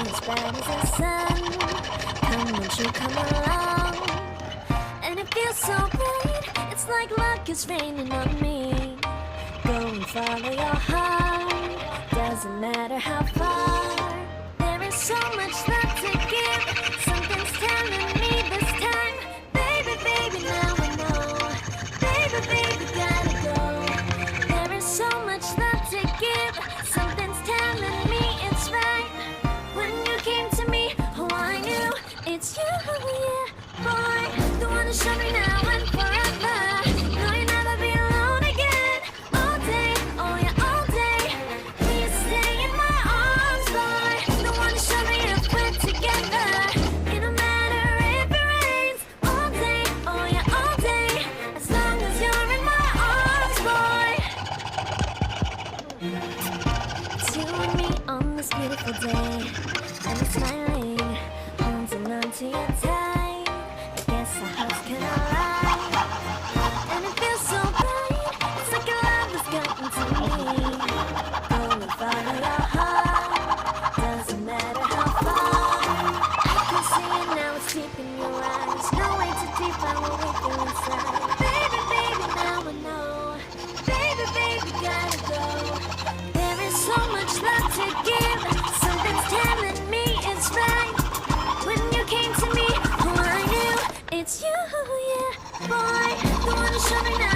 as bright as the sun. Come, won't you come along? And it feels so bright, it's like luck is raining on me. Go and follow your heart, doesn't matter how far. There is so much love to give, something's telling me this time. Baby, baby, now I know. Baby, baby, gotta go. There is so much love to give, something's telling me it's right. When you came to me, oh I knew it's you, yeah, boy. The one to show me now and forever. No, you'll never be alone again. All day, oh yeah, all day. Please stay in my arms, boy. The one to show me if we're together. It don't matter if it rains. All day, oh yeah, all day. As long as you're in my arms, boy. It's you and me on this beautiful day. And we're smiling, holding on to your tight. I guess our hearts can align. And it feels so bright, it's like a love has gotten to me. Go and follow your heart, doesn't matter how far. I can see it now, it's deep in your eyes. No way too deep, I will wake you inside. Baby, baby, now I know. Baby, baby, gotta go. There is so much love to give, something's telling me it's right. When you came to me, oh I knew it's you, yeah, boy. The one to show me now